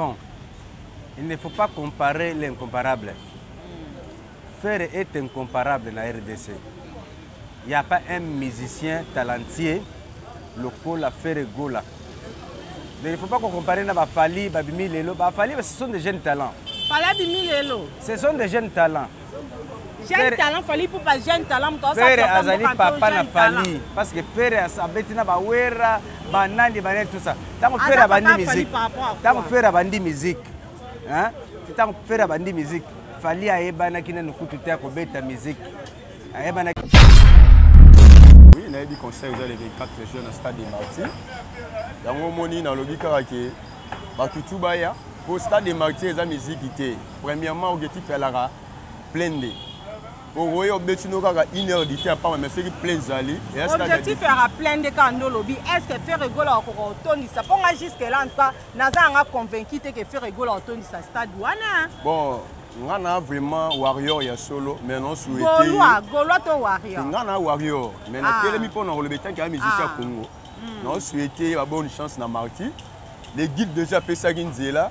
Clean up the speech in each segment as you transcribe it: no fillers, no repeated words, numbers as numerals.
Bon, il ne faut pas comparer l'incomparable. Ferré est incomparable dans la RDC. Il n'y a pas un musicien talentueux, le Kola Ferré Gola. Mais il ne faut pas qu'on compare avec Fali, Babimi Lelo. Fali, ce sont des jeunes talents. Fali, Lelo. Ce sont des jeunes talents. Jeune talent, Fali pour pas jeune talent. Ferré Azali Papa na Fali. Parce que Ferré Azabeti na Bawera, Banani, Banani, tout ça. Tant que Ferré a bandi musique. Tant que Ferré a bandi musique. Tant que Ferré a bandi musique. Fali a ebana qui n'a nous coûte à Kobeta musique. A ebana. Oui, il y a des conseils aux 24 jeunes au stade de Martyrs. Dans mon moni, dans le lobby karaké, tout baya. Pour le stade de Martyrs, la musique était. Premièrement, l'objectif est la plein de. Pour vous, l'objectif est 1 heure de temps, mais c'est plein d'ali. L'objectif est plein de quand nous lobby. Est-ce que faire rigoler au Tony? Ça pour moi jusque là, nous avons convaincu que faire rigoler au Tony, ça stade ouana. Bon. On a vraiment warrior ya solo mais non souhaité Gaulois to warrior. On a warrior mais na télé mi pour nous le temps qu'il y a musicien Congo. Non souhaité la bonne chance na Marty. Les guides déjà pesa ginzela.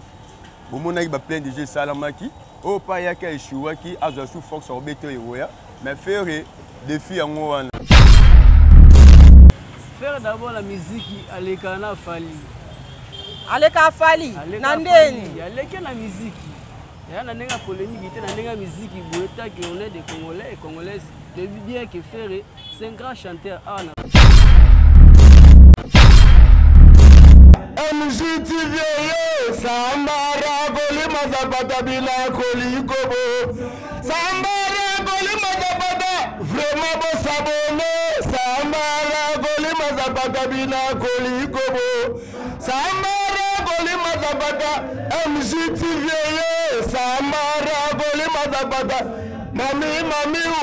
Au mona ba plein de jeux salamaki. O pa ya ka eshuwa ki aza sous force obeto yoya mais faire défi en wana. Faire d'abord la musique aleka na Fali. Aleka Fali. Nandeni. Aleka na musique. Il y a une polémique, il y a une musique qui on est des Congolais et Congolaises. Je veux dire que Ferré, c'est un grand chanteur. MJTV, Sambara, Goli Mazapata, Bila, Koli, Kobo. Sambara, Goli Mazapata, vraiment bon s'abonner. Sambara, Goli Mazapata, Bila, Koli, Kobo. Sambara, Goli Mazapata, MJTV. Samara Goli Mazapata Mami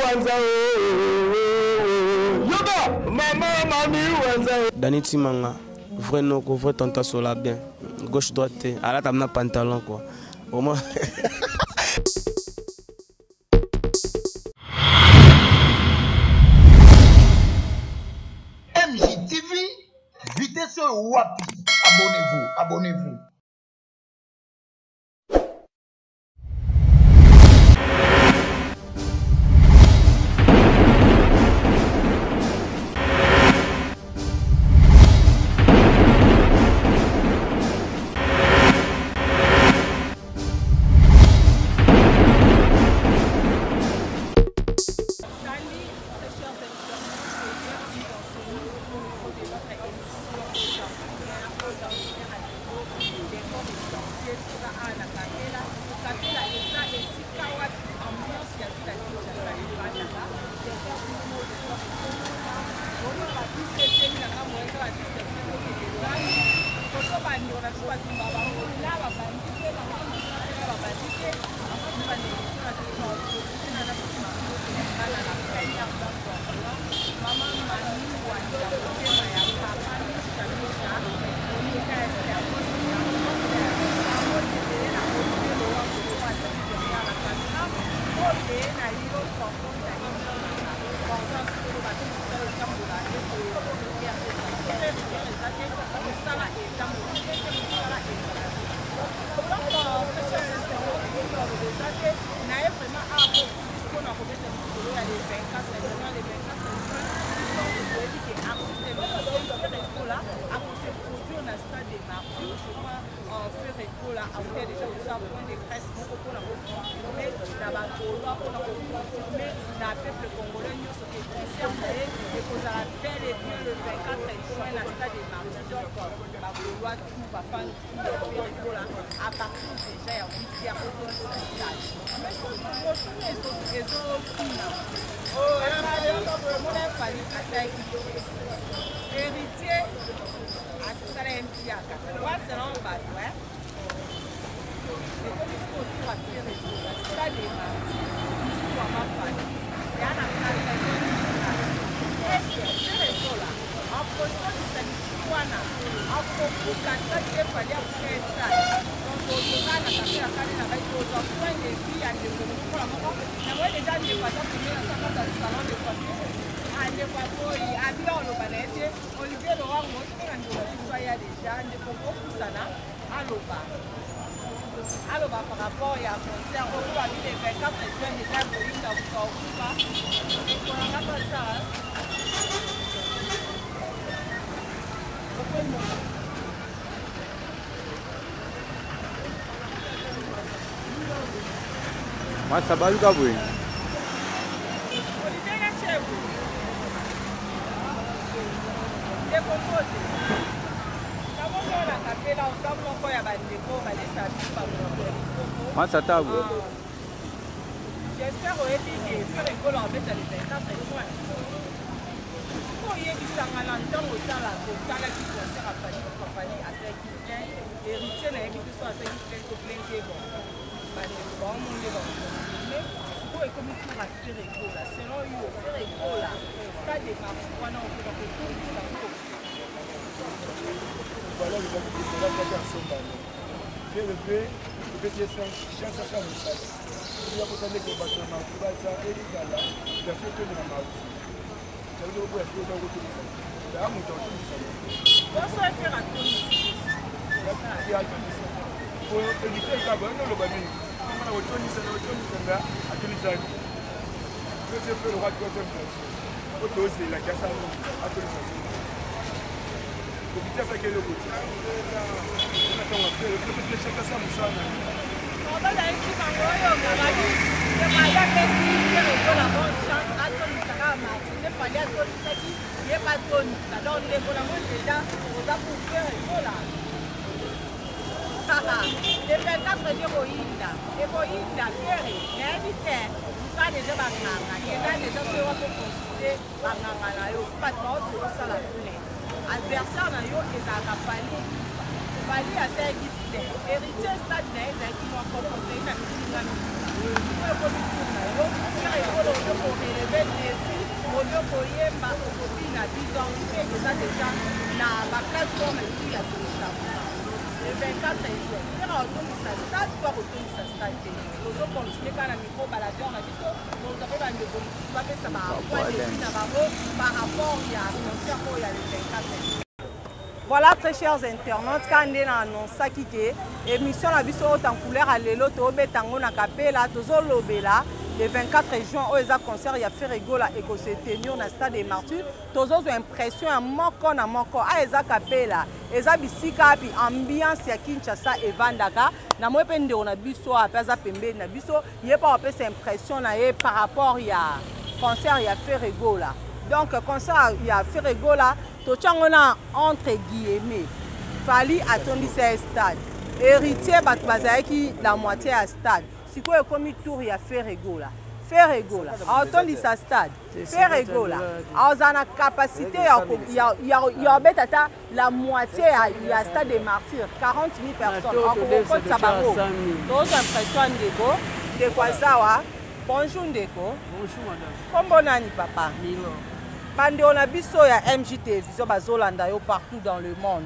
Wanza Yoga Mami Wanza Dani Timanga vrai no ko vrai tanta sola bien gauche droite ala tamna pantalon quoi au moins MJTV vitesse wapi abonnez-vous héritier à Salempiaka. Moi, c'est un bateau. Alors, par rapport à un concert, on va aller les 24 juin déjà Moïnga Kukaokuka. Et on n'a pas ça. Moi, ça va, Lucas, oui. Moi, ça t'a vu. J'espère que vous avez rigolo en fait les 24 juin. Pour y aller, ça m'a longtemps au temps là, pour faire la concert à Fanny à 5 bien. Héritier n'a pas soit à 5 plein qui est bon. Bon, mon Dieu, mais pour les commissions à faire rigolo là, selon eux, faire rigolo là, ça démarre. On a encore un peu tout ça. Voilà, les amis, c'est là qu'il y a un sommet. Fait le B, le petit chance à ça, le sac. Il y a pour ça que le bâtiment, tu vas être là, il y a fait que de la marque. Ça veut dire que vous avez fait de la route. Il y a un mouton qui dit ça. Bonsoir, faire à tout. Il y a tout ça. Pour éviter le carbone, le bamin. On a retourné ça, à tout le temps. Je sais que le roi de Côte d'Ivoire. Auto, c'est la casse à l'eau, à tout le temps. Kupitia sasa ile kuti. Tunataka kile kile cha kasa msana. Baba nchi mangoyo ngabali. Kama yake si kile kwa bonne chance ato misakama. Ne fallait ato misaki, ye pas ton ça donc les bonamons déjà on a pour faire voilà. Les 24 jours Inda. Et pour Inda faire, et vite. Pas déjà banganga. Il y a déjà ce qu'on peut considérer banganga là yo pas trop sur ça la tournée. Adversaire na yo ezaka fali à sa équipe héritier stade na ezaki mwa conseil na mitinga oyo komituka yo kaka ekolo oyo koreleve defi oyo koyemba okobi na 10 ans mpe eza deja na ba 4 ans maitu ya téléchargement le 24 juin mpena otongisa stade to akotongisa stade te tozokontinue kaka na micro baladeur na biso toza mpe bandeko mosusu bapesa bapoint de vue na bango par rapport ya concert oyo ya le 24 Voilà, très chers internautes, quand on a annoncé que l'émission la biso en couleur à l'élo, to betango na kapela, tozo lobela, le 24 juin, au eza concert, il y a fait rigola et que se tenir na stade des Martyrs, tozo impression à moko na moko, a eza kapela, eza bisika pi ambiance ya Kinshasa et Vandaka, na mo pende on a biso a pesa pembe na biso, yé pas opé cette impression na yé par rapport ya concert il y a fait rigola. Donc concert il y a fait rigola. Tochangona entre guillemets, fali attondi ce stade. Héritier batbazaki la moitié à stade. Si quoi comme tour il a fait rigola. Faire rigola. Attondi sa stade. Faire rigola. Azana capacité il y a betata la moitié à stade des Martyrs, 40 000 personnes. En Côte Sabango. D'autres impressions Ndeko, de Kwazawa. Bonjour Ndeko. Bonjour madame. Comment nani papa? Milo. Bande on a biso ya MJT viso bazolanda yo partout dans le monde.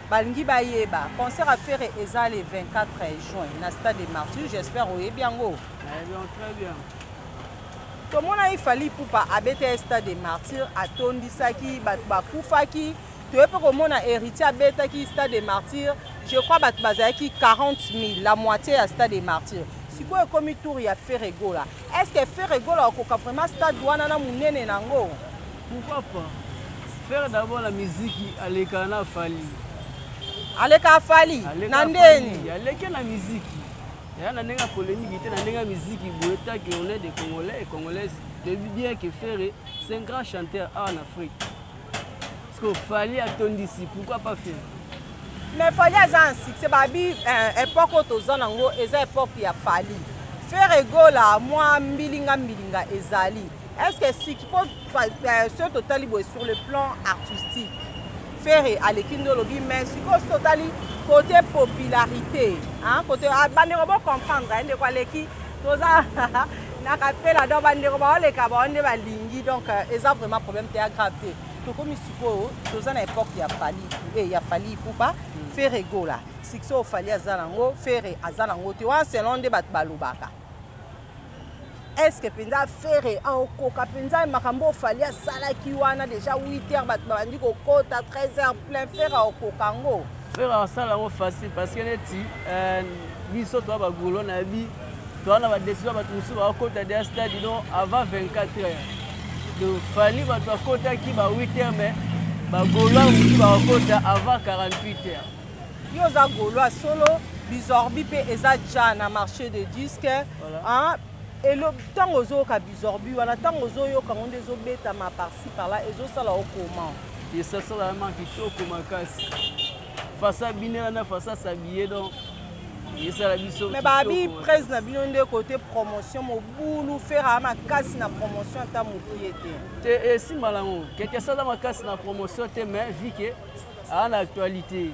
Balingi bayeba concert à faire eza le 24 juin na stade des Martyrs, j'espère oye bien go. Très bien. Tout le monde a fallu pour pas abete stade des Martyrs atondisaki bakufaki to epe komona héritier abetaki stade des Martyrs, je crois bazaki 40 000 la moitié à stade des Martyrs. Si quoi comme tour ya faire rigola. Est-ce que faire rigola ko vraiment stade wana na munene nango? Pourquoi pas faire d'abord la musique à l'écran Fali. Aleka Fali, Nandeni. Aleka la musique. Il y a une polémique, il y a une musique qui est qu'on est des Congolais et Congolaises. De bien que faire, c'est un grand chanteur en Afrique. Parce que Fali a ton d'ici, pourquoi pas faire? Mais Fali a un succès, babi époque où tu as une époque qui a Fali. Faire rigola, moi, mbilinga ezali. Est-ce que si tu peux ce total sur le plan artistique, faire à l'équipe de lobby, mais si tu total côté popularité, hein, côté bande robot comprendre, hein, de quoi l'équipe, tout ça, n'a qu'à faire la dent bande robot les cabane de balingi, donc ils ont vraiment problème de gravité. Donc comme il suppose, tout ça n'importe il y a fallu, et il y a fallu pour pas faire rigola. Si tu as fallu à Zalango, faire à Zalango, tu vois, c'est l'un des balubaka. Est-ce que penza faire en coca penza makambo fali à sala qui wana déjà 8h bandi ko kota 13h plein faire au kokango Faire ça là facile parce que neti biso to ba golo na bi to na ba décision ba tusu ba kota de stade non avant 24 heures. Donc fallait ba to kota ki ba 8 heures mais ba golo musu ba kota avant 48 heures. Yo za golo solo bizorbi pe eza ja na marché de disque hein et le temps ozo ka bizorbi wana temps ozo yo ka onde zo beta ma par-ci par là ezo sala au comment. Et ça sera vraiment kitoko makasi. Face à Binela, face à s'habiller donc. Mais babi presse na bino de côté promotion mo boulou faire ma casse na promotion ta mo piété. Et si malango, quelque chose dans ma casse na promotion te mais vu que en actualité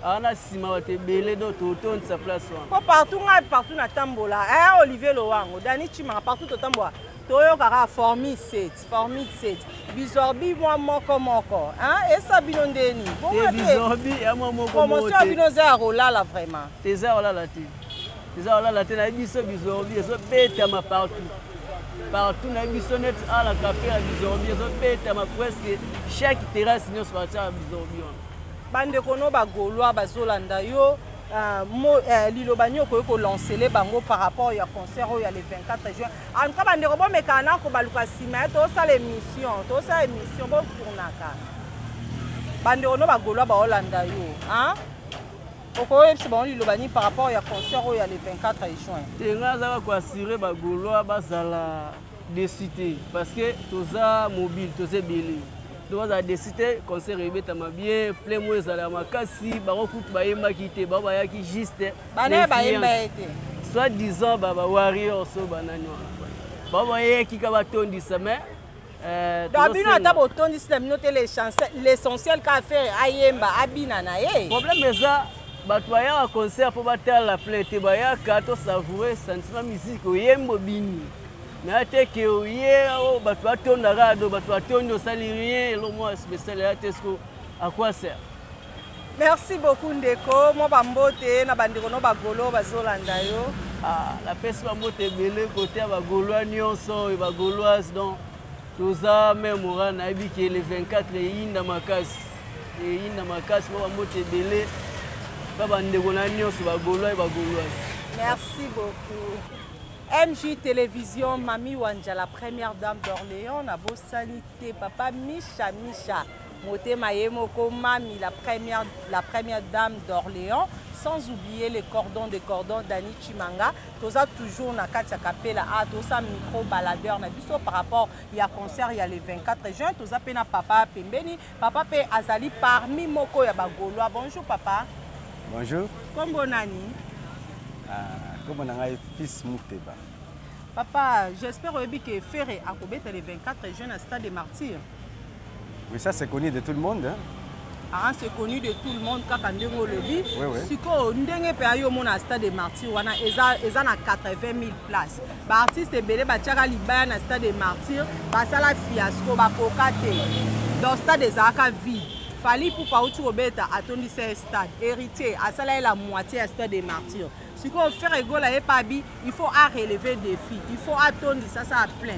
on a sima te belé d'autres autour de sa place. Partout na tambola. Olivier Loango, Dani Chima partout au tambola. Toyo kara formi 7. Bizorbi moi moko. Hein et ça binondeni. Bon bizorbi et moi moko. Promotion binoza rola là vraiment. Teza rola là ti. Teza rola là ti na biso bizorbi so beta ma partout. Partout na biso net à la café à bizorbi so beta ma presque chaque terrasse nous soit à bizorbi. Bande kono ba goloa bazolanda yo. Lilobanyo ko lancer les bango par rapport à concert il y a le 24 juin. En cas bande robo mekana ko baluka sima to ça l'émission bon tournaka. Bande ono ba goloa ba Holanda yo, hein? Oko c'est bon Lilobani par rapport à concert il y a le 24 juin. Tenga za ko assurer ba goloa bazala de cité parce que toza mobile toza belé. Donc on a décidé qu'on s'est rébété bien plein mois à la makasi baro kutu ba yemba kité ba ba yaki juste ba yemba été soit disant ba warrior so banani ba ba yeki ka ba tondi mais d'abino ata bo tondi système noter les chansons l'essentiel qu'a faire ayemba abina na ye problème est ça ba to ya concert pour battre la plainte ba ya ka to savourer sentiment musique yembo bini. Mais que hier, tu as ton arado, tu as ton salarié, le mois spécial à quoi sert? Merci beaucoup Ndeko, moi bambote na bandikono bagolo bazolanda yo. La peste bambote belé côté bagolois nyonso et bagoloise donc toza même ora na bi que le 24 inda makasi. Et inda makasi moi bambote belé ba bandeko na nyonso bagolois et bagoloise. Merci beaucoup. MJ Télévision, Mami Wanja, la première dame d'Orléans, na beau sanité, papa Micha, Moté Mayemoko, Mami, la première dame d'Orléans, sans oublier les cordons d'Annie Chimanga. Toza toujours na Katia Kapela, toza micro baladeur na biso par rapport il y a concert il y a le 24 juin, toza pena papa Pembeni, papa pe azali parmi moko ya bagoloa. Bonjour papa. Bonjour. Kombo nani? Comme on a un fils Mouteba. Papa, j'espère que Ferré a combattu les 24 jeunes à Stade des Martyrs. Oui, ça c'est connu de tout le monde. Hein? Ah, c'est connu de tout le monde quand on le dit. Oui. Si on a un Stade des Martyrs, on a 80 000 places. Les artistes sont belés, ils ont Stade des Martyrs, ils ont fiasco, dans le Stade des Arcs vide. Fali pour pas où Roberta attendu ce stade héritier à ça la moitié à Stade des Martyrs. Si on fait rigolo et pas bi, il faut relever des défis, il faut attendre ça à plein.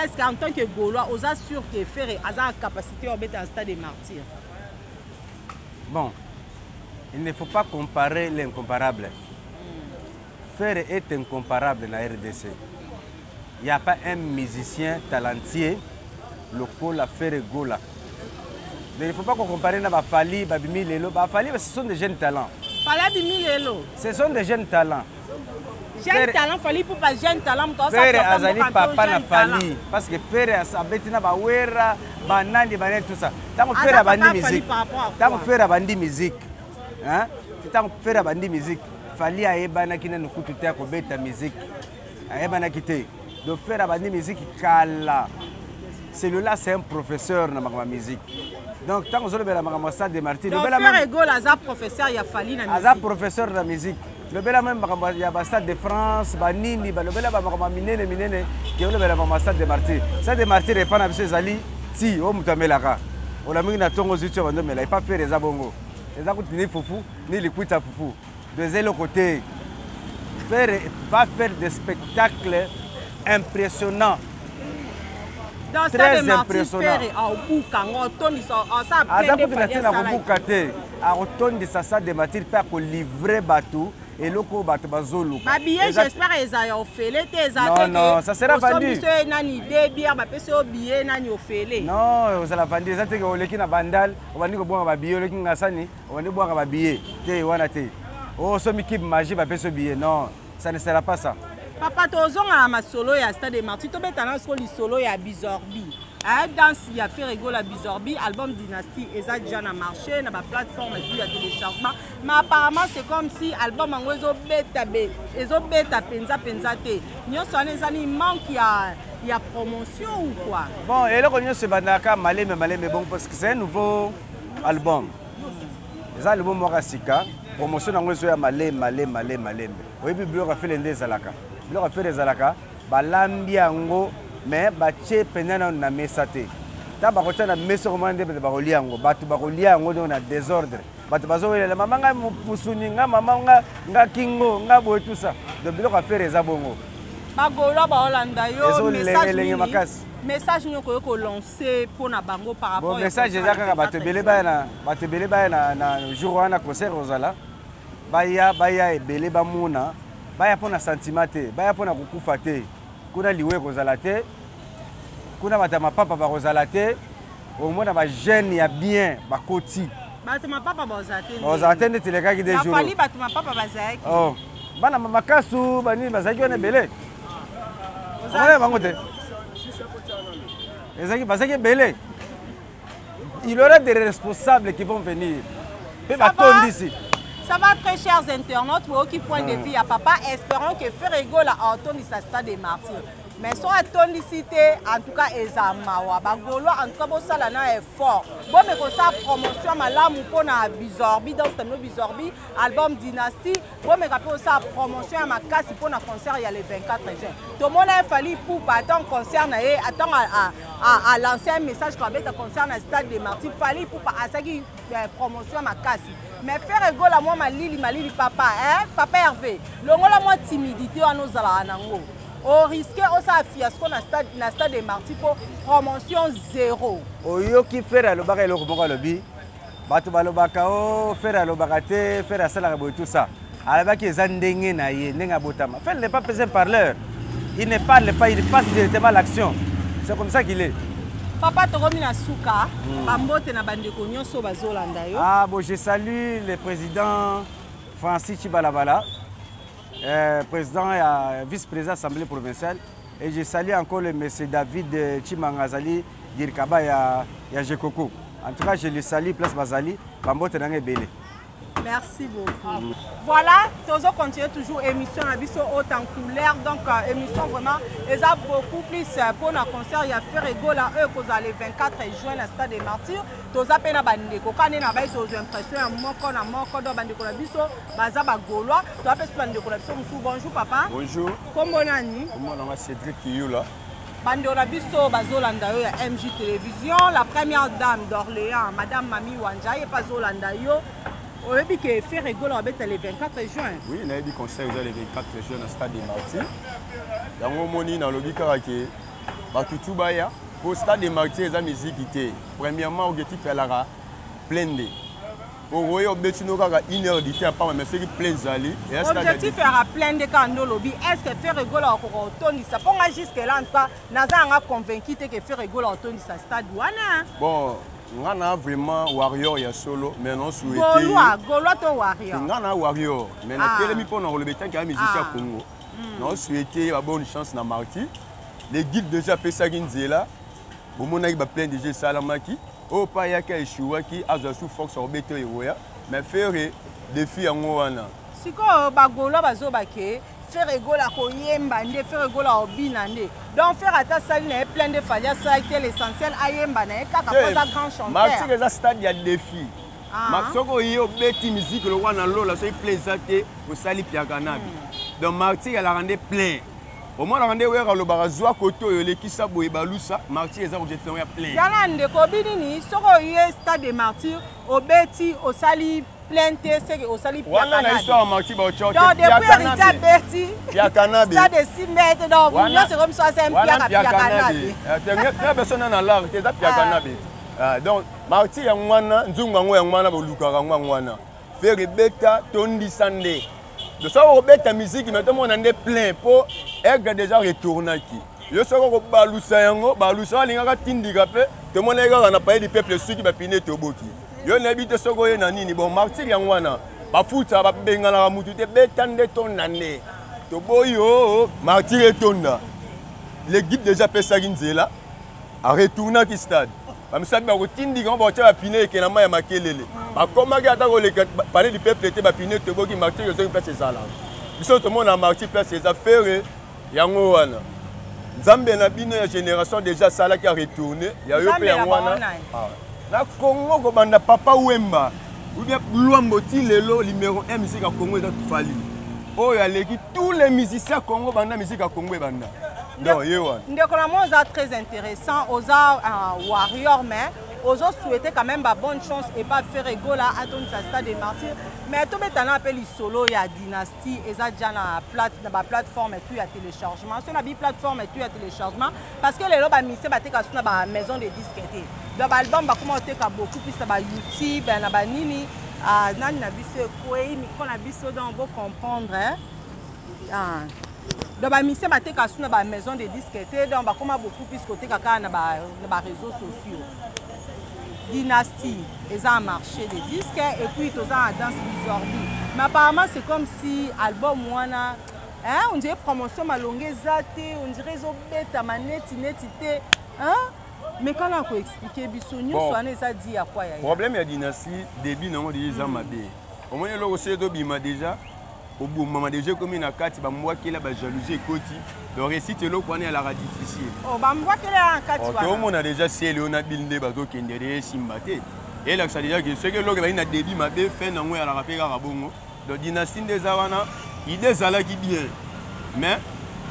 Est-ce qu'en tant que Gaulois, on assure que faire a la capacité à mettre un Stade des Martyrs? Bon, il ne faut pas comparer l'incomparable. Faire est incomparable dans la RDC. Il n'y a pas un musicien talentueux local à faire Gola. Mais il ne faut pas qu'on compare avec Fali, Babimi, Lelo. Fali, ce sont des jeunes talents. Fali, Lelo. Ce sont des jeunes talents. Jeunes talents, Fali pour pas jeunes talents. Faire Azali papa na Fali. Parce que faire Sabetina Bawera, Banani, Banani, tout ça. Tant que faire Bandi musique. Tant que faire Bandi musique. Tant que faire Bandi musique. Fali a Ebana qui n'a nous coûté à Kobeta musique. A Ebana quitté. Donc faire Bandi musique, Kala. Celui-là, c'est un professeur dans ma musique. Donc, tant que vous avez la Stade des Martyrs, le frère Egol, Aza professeur, il y a fallu la musique. Aza professeur de la musique. Le bel même il y a Stade de France, Banini, le bel Minene, qui est le Stade des Martyrs. Stade des Martyrs n'est pas dans ces alliés. Si, on m'a mis là. On a mis dans ton position, mais il n'a pas fait les abongos. Les abongos ni foufou, ni les coups à foufou. De l'autre côté, pas faire des spectacles impressionnants. très impressionnant. Arotondisa ça de matière pour livrer bateau et loko bateau bazolu. J'espère que ça a offert. Non, ça sera vendu. Non, ça l'a vendu. Ça c'est que oleki na bandal, on va dire boire ba billet, oleki ngasani, on va dire boire ba billet. Té wana té. Oh, so mi kib magie ba peso billet. Non, ça ne sera pas ça. Papa tozonga na solo ya Stade des Martyrs, to betana solo solo ya Bizorbi. Danse ya fait rigolo la Bizorbi, album Dynastie eza déjà na marché na ba plateforme et ya téléchargement. Mais apparemment c'est comme si album en ezo beta penza te. Nyo sone zani manque ya promotion ou quoi? Bon, et là on se bandaka malé mais bon parce que c'est un nouveau album. Les albums Morasika, promotion en ezo ya malé. Oui, puis on a fait les zalaka. Bilo a fait les alaka, balambi ango, mais bache penana na mesate. Ta ba kota na meso komande be ba kolia ango, batu ba kolia ango na désordre. Batu bazo wele mama nga musuni nga mama nga kingo nga boy tout ça. Donc bilo a fait les abongo. Ba golo ba Holanda yo message nyoko ko lancer pour na bango par rapport au message ezaka batu belé ba na jour wana concert ozala. Baya ebele ba muna. Baya pona sentimate, baya pona kukufa te. Kuna liwe kozala te. Kuna batama papa ba kozala te. Au moins ba jeune ya bien ba koti. Batama papa ba ozate. Ozate ne teleka ki des jours. La fali batama papa bazaki. Oh. Bana makasu bani bazaki on ebele. Ozale bango te. Ezaki bazaki ebele. Il y aura des responsables qui vont venir. Pe ba tondisi. Ça va très chers internautes, pour qui point de vue à papa, espérons que Ferrego la entendu sa Stade des Martyrs. Mais soit authenticité, en tout cas, Ezamawa, Bagolo, en tout cas, ça est fort. Bon, mais comme ça, promotion, ma lame pour na Bizorbi, dans ce Bizorbi, album Dynastie. Bon, mais comme ça, promotion, ma casse pour na concert, il y a le 24 juin. Tout le monde a fallu pour attendre concert, attendre à lancer un message qu'on avait concert na Stade des Martyrs, fallu pour à ça qui promotion, ma casse. Mais faire rigolo à moi, ma lili, papa, hein, papa Hervé. Le monde a moins timidité à nos alanango. On risque aussi à fiasco na Stade des Martyrs pour promotion zéro. Oyo qui fait le baga et le robot lobby. Batu balobaka o faire le bagate, faire la salle tout ça. Alors que zandenge na ye, nenga botama. Fait n'est pas pesé parleur. Il ne parle pas, il passe directement à l'action. C'est comme ça qu'il est. Papa Toromina Souka, Bambote na bandeko nyonso bazolanda yo. Ah bon, je salue le président Francis Chibalabala, président et vice-président de l'Assemblée provinciale. Et je salue encore le monsieur David Chimangazali Dirkaba et Jekoko. En tout cas, je le salue, place Bazali, Bambote na Bélé. Merci beaucoup. Voilà, toujours continuer toujours émission à Bisso haute en couleur. Donc émission vraiment, ils ont beaucoup plus pour nos concerts. Il y a Ferrego là, eux, qu'on a le 24 juin à Stade des Martyrs. Tous à peine à Bandeko. Quand on a des impressions, à mon dans Bandeko la Bisso, Baza Bagolois. Tu as fait Bandeko la Bisso. Bonjour papa. Bonjour. Comment on a dit? Comment on a Cédric Kiyula. Bandeko la Bisso, Bazolanda yo, MJ Télévision. La première dame d'Orléans, Madame Mami Wanja, et Bazolanda yo. On a dit que Ferrego là, le 24 juin. Oui, on a dit qu'on sait le 24 juin au Stade des Martyrs. Dans mon moni, dans le Bikarake, Batutu Baya, pour le Stade des Martyrs, la musique était. Premièrement, l'objectif est la plein de. Pour vous, l'objectif est une heure d'été, mais c'est plein d'ali. L'objectif est plein de candles lobby. Est-ce que Ferrego là, on ça pour moi jusque-là, nous avons convaincu que Ferrego là, on ça stade. Bon. On a vraiment warrior ya solo mais non souhaité Gaulois to warrior on a warrior mais na telemi pour na relever tant qu'il y a musicien Congo non souhaité la bonne chance na Marty les guides déjà pesa kinzela au mona ba plein de jeux salamaki o pa ya ka eshuwaki aza sous force obeto yoya mais faire défi yango wana siko ba Gaulois bazobake Ferrego la koyemba nde Ferrego la obinande donc faire ata sali na plein de falia ça été l'essentiel ayemba na kaka poza grand chanteur Marty les stade ya défi Maxoko yo beti musique le wana lola so plaisante au sali piakanabi donc Marty elle a rendu plein au moins la rendu wera lo barazwa koto yo lekisa boye balusa Marty les a objection ya plein yana ndeko binini soko ye Stade des Martyrs obeti au sali plainte c'est que au sali wana na histoire marti ba ocho donc depuis Rita Berti Pia Canabe ça de 6 mètres donc vous c'est comme ça c'est un Pia Canabe te personne na l'art te Pia Canabe donc marti ya mwana nzunga ngo ya mwana bolukaka ngwana faire beta tondi sande de ça au beta musique mais tout le monde en est plein pour être déjà retourné qui yo soko ko balusa yango balusa lingaka tindika pe tout le monde est na paye du peuple ceux qui va piner toboki yo na bité soko ye na nini bon martyr yango wana ba futa ba bengana ka mutu te betande ton nane to boyo martyr etonda les guides déjà pesa kinzela a retourner qui stade ba misabi ba ko tindika ba cha piner ke na maya makelele ba komaki ata ko le parler du peuple te ba piner toboki martyr zo place ezala biso to mona martyr place eza faire yango wana Nzambe na bino ya génération déjà sala qui a retourné ya yo pe yango wana na Congo ko banda papa Wemba ou bien Luambo ti lelo numéro 1 musique à Congo est fali oh ya leki tous les musiciens Congo banda musique à Congo banda non yewa ndeko na moza très intéressant aux warrior mais aux autres souhaiter quand même bonne chance et pas faire égal à ton stade des martyrs mais tout maintenant appelle solo il y a dynastie et ça déjà na plateforme et puis à téléchargement sur la plateforme et puis à téléchargement parce que les loba mixé ba teka sur na maison de disques donc album ba comment teka beaucoup plus na YouTube na ba nini nani na biso koyi micro na biso donc vous comprendre hein donc ba mixé ba teka sur na maison de disques donc ba comment beaucoup plus côté kaka na ba réseaux sociaux Dynastie, ils ont un marché des disques et puis ils ont un danse bizorbi. Mais apparemment, c'est comme si l'album, on dirait promotion malongée, on dirait qu'ils ont bête, manette, netité. Mais quand on peut expliquer, Bissonio, ça dit à quoi il y a. Le problème de la dynastie, début, non, il y a au moins, il déjà. Au bout moment déjà comme une carte ba moi qui la jalousie côté le récit est là pour la difficile oh ba moi qui la carte tout le monde a déjà c'est on a bildé ba to kendere simbate et là ça déjà que ce que l'autre va débit ma be fait na moi à la rappeler à bongo de dynastie des awana idée zala qui bien mais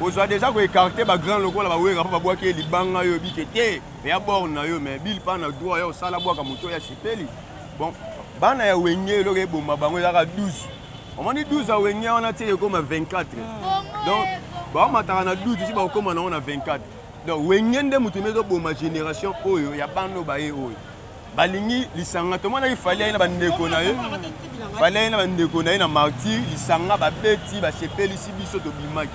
on soit déjà ko écarter ba grand logo là ba we ba bois qui libanga yo bi kete ya bord na yo mais bil pa na droit yo sala bois ka moto ya sipeli bon bana ya wenye lo ke bomba bango ya 12. On dit 12 à Wenya, on a tiré comme 24. Donc, on a 12, ici, on a 24. Donc, Wenya, ma génération, il y a pas de bail. Balingi, l'isanga, tout le monde il fallait une bande de konaï. Fallait une bande de konaï, na martyr, l'isanga, ba beti, ba sepeli, si biso to bimaki.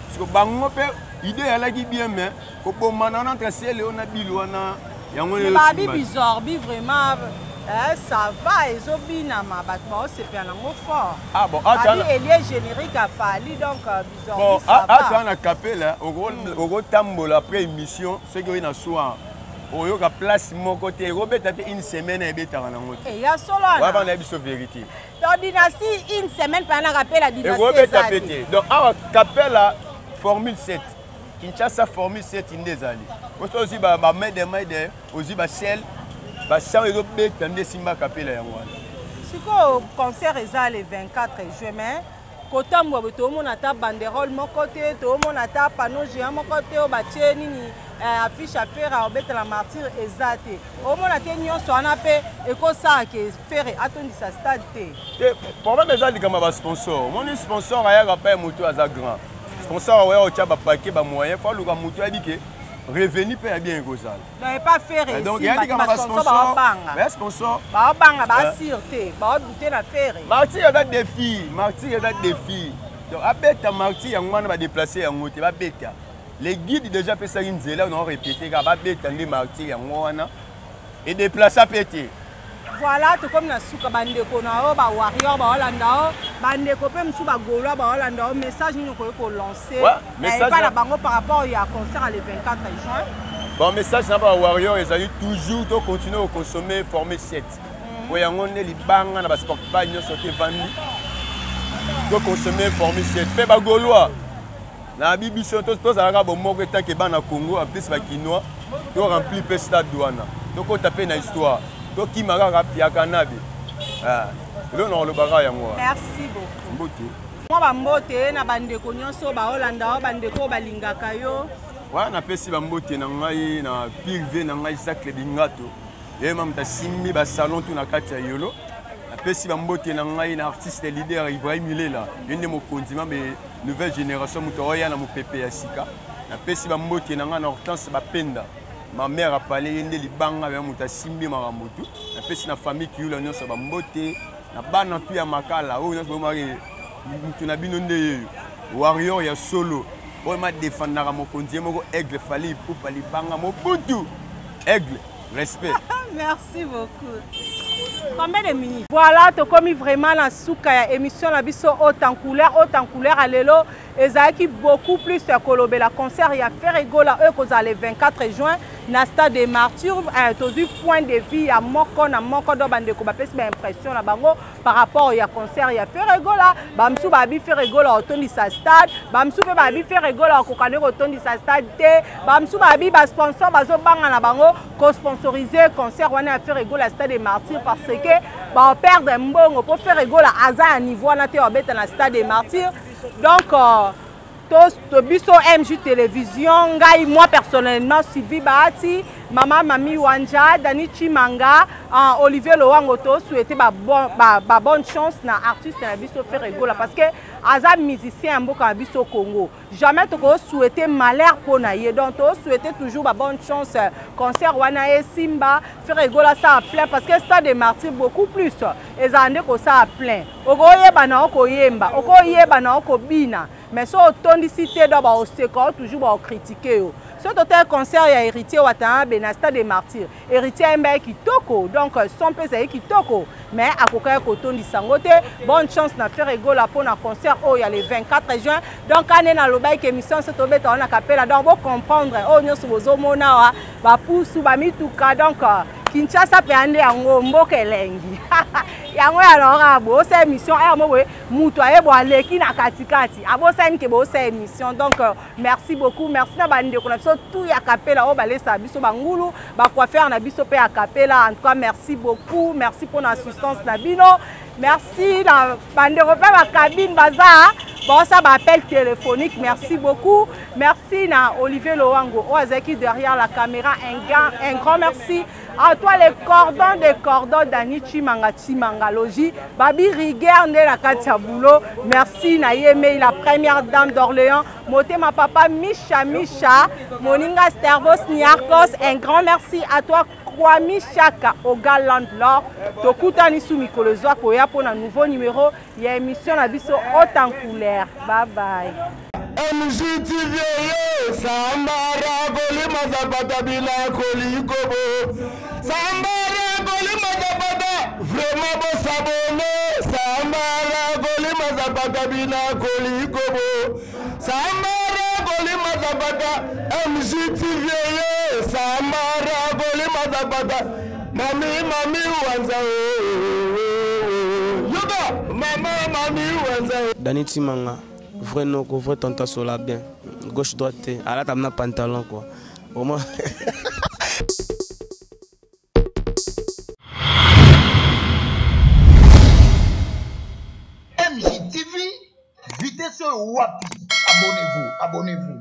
Parce que bango pe, idée elle a qui bien mais, ko bomana on entre ciel et on a bilouana. Mais babi bizarre, bi vraiment. Ça va, ils ont bien ma battement, c'est bien fort. Ah bon, attends. Il est générique à Fali, donc bizarre. Bon, attends, on a capé là, au gros tambour après émission, ce qui est dans le soir. On a une place mon côté, Robert a fait une semaine et bêta en anglais. Et il y a solo. Ouais, on a vu la vérité. Donc, dynastie, une semaine pendant rappel la dynastie. Robert a pété. Donc, on a capé la Formule 7. Kinshasa Formule 7 in des années. Aussi, ma mère, aussi, ma ciel. Si le concert est le 24 juin, côté tout le monde a banderole, mon côté, tout le monde a panneau géant, mon côté, affiche à faire à la martyr exacte. Au monde a tenu son appel et comme ça qui faire attendre sa stade. Le problème est que les sponsors, mon sponsor a un moto à grand. Sponsor a un paquet de moyens, il faut que le moto a dit que revenu peut bien gozal. Donc pas faire ici. Donc il y a des sponsors. Mais sponsor. Ba banga ba sûreté, ba douter na faire. Marty a des défis, Marty a des défis. Donc abeta Marty en moi va déplacer en moto, va beta. Les guides déjà fait ça une zéla on a répété que va beta les Marty en moi et déplacer à péter. Voilà, tout comme na suka bandeko na o ba warrior ba Holanda o bandeko pe msu ba golo ba Holanda o message ni ko lancer. Message pas la bango par rapport il y a concert le 24 juin. Bon message na ba warrior ils allaient toujours to continuer à consommer former 7. Pour yango ne li banga na ba sport ba nyo sote vandi. To consommer former 7 pe ba goloa. Na bibiso to za ka bo moko ta ke ba na Congo en plus ba kinois to remplir pe stade douana. Donc on taper na histoire. Merci beaucoup. Moi, bambote na bandeko nyonso ba Holanda bandeko balingaka yo. Wa na pesi bambote na ngai na privé na ngai sacle bingato. Et même ta simbi ba salon tout na kati ya yolo. Na napesi bambote na ngai na artiste leader Ibrahim Ilela yende mokonzi mais nouvelle génération moto oya na mopepe ya sika napesi bambote na ngai na Hortense Bapenda ma mère a parlé yende libanga ba moto simbi maramotu napesi na famille kiula nyonso bambote na bana tu ya makala o nyonso bomari mutu na bino nde warrior ya solo o ma défendra mokonzi moko aigle fali pupa libanga mobutu aigle respect. Merci beaucoup. Combien de minutes? Voilà, tu as commis vraiment la souka émission la biso haute en couleur à l'élo. Et ça qui beaucoup plus que la concert il y a fait rigoler eux que le 24 juin na stade des Martyrs. Tu as vu point de vue à moko do bande ko bapesi ba impression la bango par rapport au concert il y a fait rigoler. Bamsou babi fait rigoler au tondi sa stade. Bamsou pe babi fait rigoler au kokane au tondi sa stade te. Bamsou babi ba sponsor bazo banga na bango ko sponsoriser concert wana a fait rigoler à stade des Martyrs parce que ba perdre mbongo pour faire rigoler à za niveau na te obeta na stade des Martyrs. Donc to biso MJ télévision ngai moi personnellement Sylvie Bahati Mama Mami Wanja Dani Chimanga Olivier Lowango to souhaiter bonne chance na artiste na biso faire rigoler parce que aza musicien mboka biso Congo jamais to ko souhaiter malheur pour na ye donc to souhaiter toujours bonne chance concert wana e Simba faire rigoler ça à plein parce que stade des Martyrs beaucoup plus et ça ande ko ça à plein okoyeba na okoyemba okoyeba na okobina mais so tondi cité do ba oseko toujours ba critiquer yo so total concert ya héritier watana na stade des Martyrs héritier mba kitoko donc son pesa kitoko mais akoka ko tondi sangote bonne chance na faire rigoler pour na concert oh il y a le 24 juin donc ane na lobai que émission se tobeta on a capella donc vous comprendre oh nyoso bozo mona wa ba pusu ba mituka donc Kinshasa pe ande yango mboka elengi yango alors bo sa émission e mo we mutu ayebo aleki na katikati abo sa nke bo sa émission donc merci beaucoup merci na bande ko na biso tout ya capella o balesa biso bangulu ba coiffeur na biso pe ya capella en tout cas merci beaucoup merci pour l'assistance na bino merci na bande ko pe ba cabine baza bon ça ba appel téléphonique merci beaucoup merci na Olivier Lowango Oazeki derrière la caméra un grand merci à toi les cordons Dani Chimanga Logi Babi Riguer ne la Katia Boulot merci na yeme la première dame d'Orléans moté ma papa Misha Moninga Stervos Niarkos un grand merci à toi Kwami Chaka au Galand Lord tokuta ni sou mikolo zwa koya pour un nouveau numéro il y a émission la biso haute en couleur bye bye MJTV Sambara Golima Zapata Bila Kolikobo Sambara Golima Zapata vraiment bon s'abonner Sambara Golima Zapata Bila Kolikobo Sambara Golima Zapata MJTV Sambara Golima Zapata Mami Wanza Yoga Mami Wanza Dani Chimanga vrai non vrai tonton sola bien gauche droite à la table pantalon quoi au moins MJTV vitesse wapi abonnez-vous